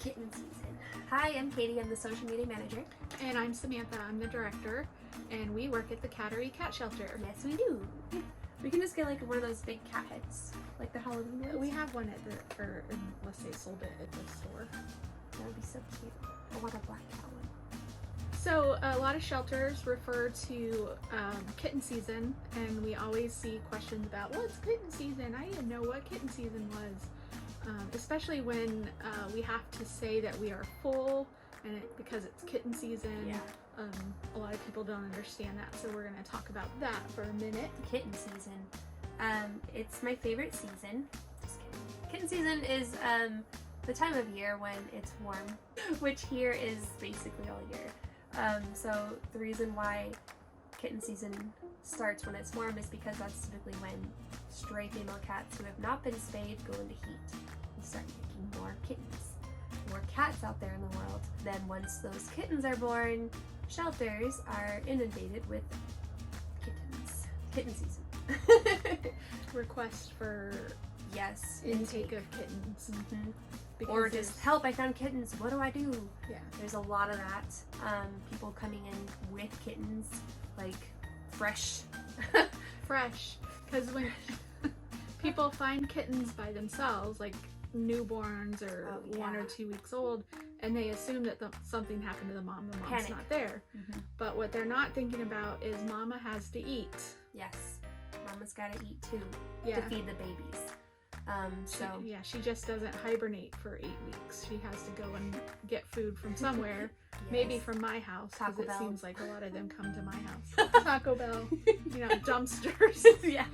kitten season. Hi, I'm Katie. I'm the social media manager. And I'm Samantha. I'm the director, and we work at the Cattery Cat Shelter. Yes, we do. We can just get like one of those big cat heads, like the Halloween ones. We have one at the, let's say sold it at the store. That would be so cute. I want a black cat one. So a lot of shelters refer to kitten season, and we always see questions about what's kitten season. I didn't know what kitten season was. Especially when we have to say that we are full and because it's kitten season. Yeah. A lot of people don't understand that, so we're going to talk about that for a minute. Kitten season. It's my favorite season. Just kidding. Kitten season is the time of year when it's warm, which here is basically all year. So the reason why kitten season starts when it's warm is because that's typically when stray female cats who have not been spayed go into heat and start making more kittens. More cats out there in the world. Then once those kittens are born, shelters are inundated with kittens. Kitten season. Request for Yes, intake of kittens. Mm-hmm. Or just help, I found kittens, what do I do? Yeah. There's a lot of that. People coming in with kittens, like fresh. Fresh. Because when people find kittens by themselves, like newborns or 1 or 2 weeks old, and they assume that something happened to the mom. The mom's Panic. not there. Mm-hmm. But what they're not thinking about is mama has to eat. Yes, mama's gotta eat too Yeah. to feed the babies. She just doesn't hibernate for 8 weeks. She has to go and get food from somewhere. Yes. Maybe from my house, because it Bell. seems like a lot of them come to my house. Taco Bell, dumpsters. Yeah.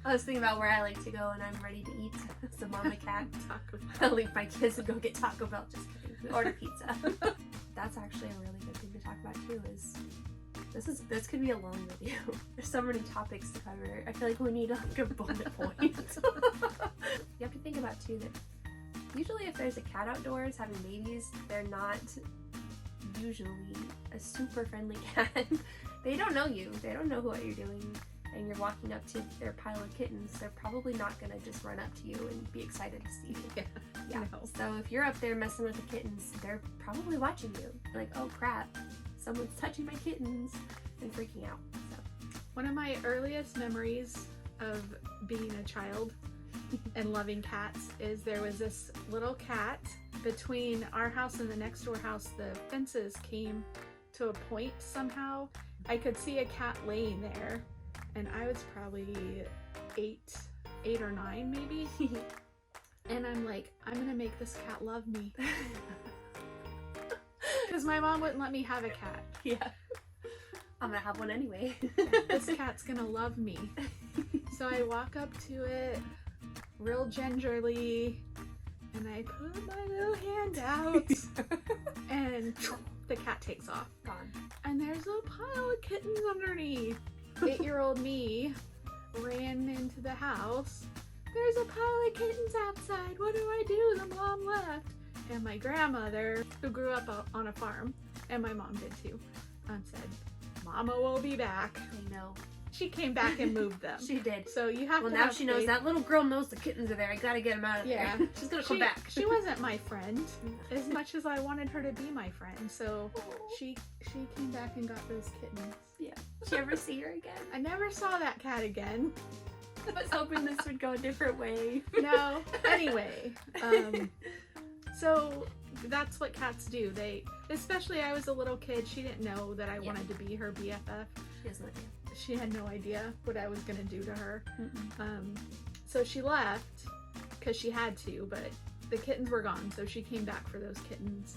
I was thinking about where I like to go and I'm ready to eat. So mama cat. Taco Bell. I'll leave my kids and go get Taco Bell. Just kidding. We order pizza. That's actually a really good thing to talk about too. This could be a long video. There's so many topics to cover. I feel like we need like a bullet point. You have to think about too that usually if there's a cat outdoors having babies, they're not usually a super friendly cat. They don't know you. They don't know what you're doing. And you're walking up to their pile of kittens, they're probably not gonna just run up to you and be excited to see you. Yeah. No. So if you're up there messing with the kittens, they're probably watching you. Like, oh crap, someone's touching my kittens, and freaking out. So. One of my earliest memories of being a child and loving cats is there was this little cat between our house and the next door house. The fences came to a point somehow. I could see a cat laying there, and I was probably eight or 9 maybe. And I'm like, I'm gonna make this cat love me. Because my mom wouldn't let me have a cat. Yeah. I'm gonna have one anyway. This cat's gonna love me. So I walk up to it real gingerly, and I put my little hand out, and the cat takes off. Gone. And there's a pile of kittens underneath. 8-year-old me ran into the house. There's a pile of kittens outside. What do I do? The mom left. And my grandmother, who grew up on a farm, and my mom did too, said, Mama will be back. I know. She came back and moved them. She did. So you have well, to now have she knows faith. that little girl knows the kittens are there. I gotta get them out of there. She's gonna come back. She wasn't my friend as much as I wanted her to be my friend. So she came back and got those kittens. Yeah. Did you ever see her again? I never saw that cat again. I was hoping this would go a different way. No. Anyway, so that's what cats do. Especially I was a little kid. She didn't know that I wanted to be her BFF. She has no idea. She had no idea what I was gonna do to her. So she left because she had to, but the kittens were gone. So she came back for those kittens.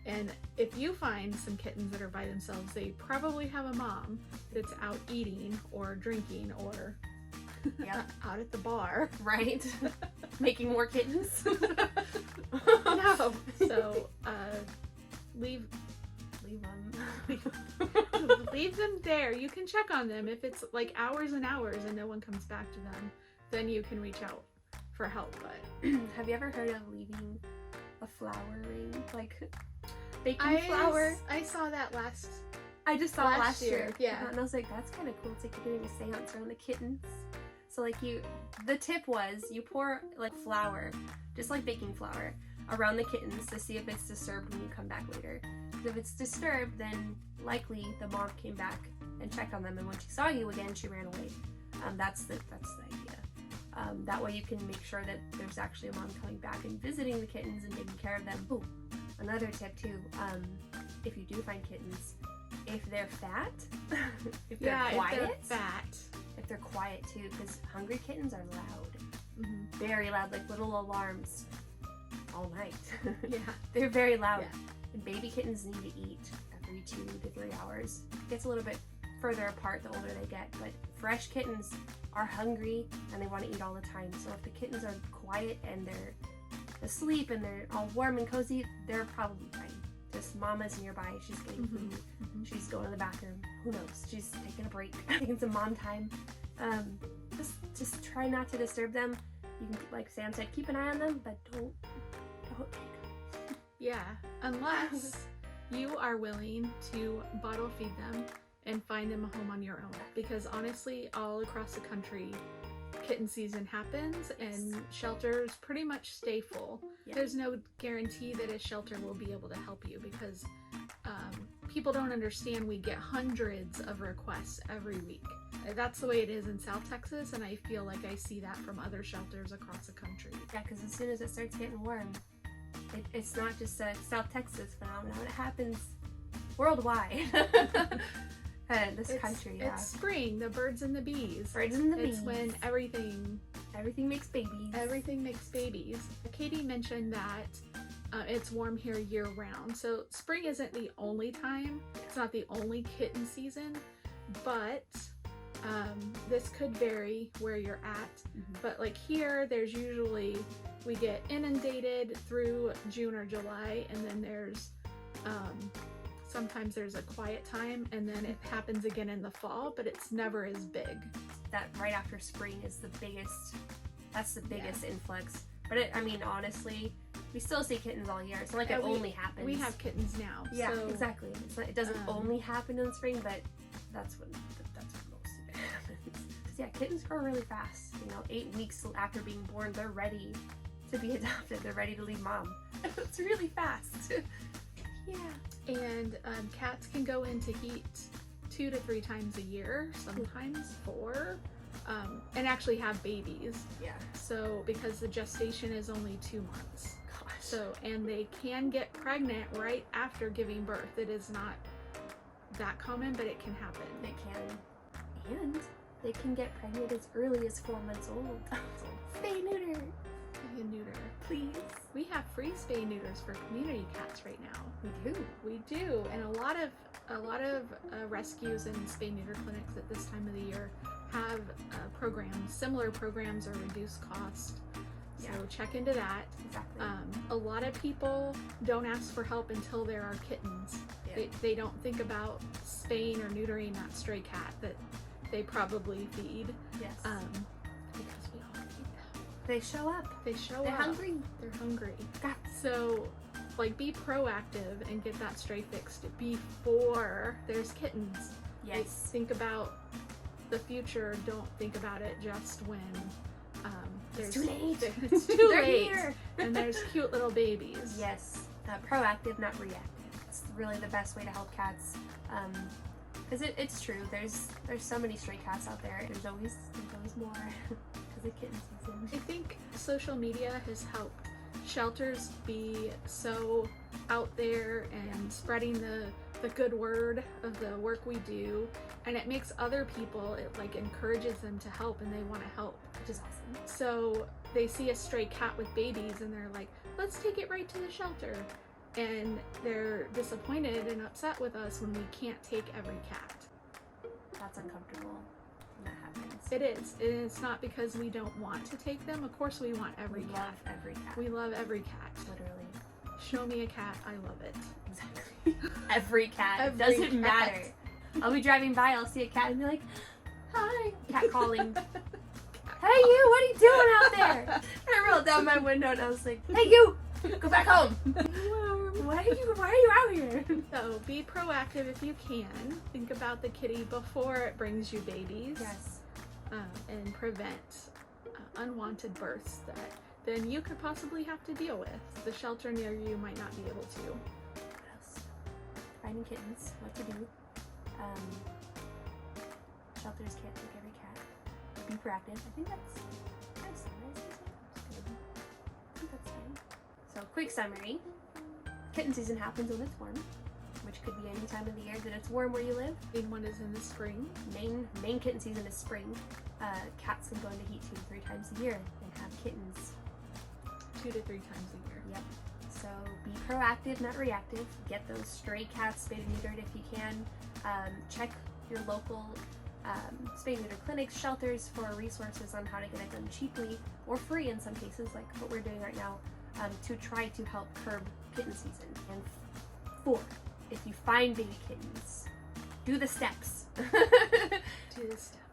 And if you find some kittens that are by themselves, they probably have a mom that's out eating or drinking or out at the bar. Right? Making more kittens? No. So leave them there. You can check on them. If it's like hours and hours and no one comes back to them, then you can reach out for help. But have you ever heard of leaving a flower ring? Like baking flour? I saw that last I just saw last year. Yeah. And I was like, that's kind of cool. It's like you're doing a seance around the kittens. So like the tip was you pour like flour, just like baking flour, around the kittens to see if it's disturbed when you come back later. Because if it's disturbed, then likely the mom came back and checked on them, and when she saw you again, she ran away. That's the idea. That way you can make sure that there's actually a mom coming back and visiting the kittens and taking care of them. Oh, another tip too, if you do find kittens, if they're fat, if they're quiet, if they're quiet too, because hungry kittens are loud, very loud, like little alarms all night. Yeah, they're very loud. Yeah. And baby kittens need to eat every 2 to 3 hours. It gets a little bit further apart the older they get, but fresh kittens are hungry and they want to eat all the time. So if the kittens are quiet and they're asleep and they're all warm and cozy, they're probably fine. Just mama's nearby, she's getting food, she's going to the bathroom, who knows, she's taking a break, taking some mom time. Just try not to disturb them. You can, like Sam said, keep an eye on them, but don't take them. Yeah, unless you are willing to bottle feed them and find them a home on your own. Because honestly, all across the country, kitten season happens and shelters pretty much stay full. Yeah. There's no guarantee that a shelter will be able to help you because people don't understand we get hundreds of requests every week. That's the way it is in South Texas, and I feel like I see that from other shelters across the country. Yeah, because as soon as it starts getting warm, it's not just a South Texas phenomenon, it happens worldwide. This country, yeah. It's spring, the birds and the bees. Birds and the bees. It's when everything makes babies. Everything makes babies. Katie mentioned that it's warm here year round. So spring isn't the only time. It's not the only kitten season, but this could vary where you're at. But like here, there's usually, we get inundated through June or July, and then there's sometimes there's a quiet time, and then it happens again in the fall, but it's never as big. That right after spring is the biggest, that's the biggest influx. But I mean, honestly, we still see kittens all year. It's not like it only happens. We have kittens now. Yeah, so, exactly. It doesn't only happen in spring, but that's when most of it happens. Yeah, kittens grow really fast. 8 weeks after being born, they're ready to be adopted. They're ready to leave mom. It's really fast. Yeah. And cats can go into heat 2 to 3 times a year, sometimes 4, and actually have babies. Yeah. So because the gestation is only 2 months. Gosh. So, and they can get pregnant right after giving birth. It is not that common, but it can happen. It can. And they can get pregnant as early as 4 months old. Spay neuter. Spay and neuter. Please. We have free spay neuters for community cats right now. We do. And a lot of rescues and spay neuter clinics at this time of the year have programs, similar programs or reduced cost. So check into that. Exactly. A lot of people don't ask for help until there are kittens. Yeah. They don't think about spaying or neutering that stray cat that they probably feed. Yes. Because we all feed them. They show up. They're hungry. They're hungry. So, like, be proactive and get that stray fixed before there's kittens. Yes. Like, think about the future. Don't think about it just when it's too late. It's too They're late. Here. And there's cute little babies. Yes. Proactive, not reactive. It's really the best way to help cats. Because it's true. There's so many stray cats out there. There's always more. Because of kitten season. I think social media has helped shelters be so out there and spreading the good word of the work we do, and it makes other people, it like encourages them to help, and they want to help, which is awesome. So they see a stray cat with babies and they're like, let's take it right to the shelter, and they're disappointed and upset with us when we can't take every cat. That's uncomfortable when that happens. It is. It's not because we don't want to take them. Of course we want every cat. Love every cat. We love every cat. Literally. Show me a cat, I love it. Exactly. Every cat. Every doesn't cat. matter. I'll be driving by, I'll see a cat and be like, hi. Cat calling. Hey you, what are you doing out there? I rolled down my window and I was like, hey you, go back home. Why are you out here? So be proactive if you can. Think about the kitty before it brings you babies. Yes. And prevent unwanted births that than you could possibly have to deal with. The shelter near you might not be able to. What else? Finding kittens, what to do. Shelters can't take every cat. Be proactive. I think that's kind of summarizes it. I think that's fine. So, quick summary. Kitten season happens when it's warm, which could be any time of the year that it's warm where you live. Main one is in the spring. Main kitten season is spring. Cats can go into heat 2 to 3 times a year and have kittens 2 to 3 times a year. Yep. So be proactive, not reactive. Get those stray cats spayed and neutered if you can. Check your local spay and neuter clinics, shelters for resources on how to get it done cheaply or free in some cases, like what we're doing right now, to try to help curb kitten season. And 4, if you find baby kittens, do the steps.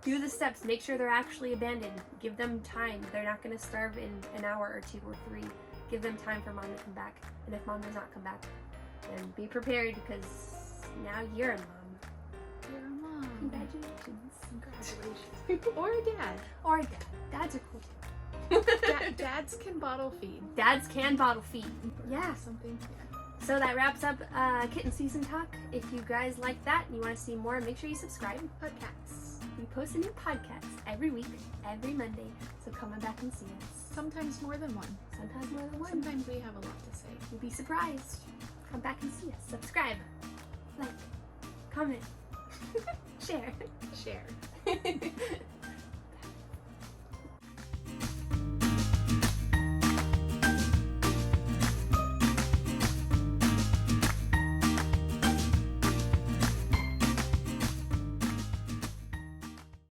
Do the steps. Make sure they're actually abandoned. Give them time. They're not going to starve in an hour or 2 or 3. Give them time for mom to come back. And if mom does not come back, then be prepared because now you're a mom. You're a mom. Congratulations. Congratulations. Or a dad. Or a dad. Dads are cool too. Dads can bottle feed. Dads can bottle feed. Yeah. Something. Yeah. So that wraps up kitten season talk. If you guys like that and you want to see more, make sure you subscribe. PODKATZ. We post a new podcast every week, every Monday. So come on back and see us. Sometimes more than one. Sometimes more than one. Sometimes we have a lot to say. You'll be surprised. Come back and see us. Subscribe. Like. Comment. Share. Share.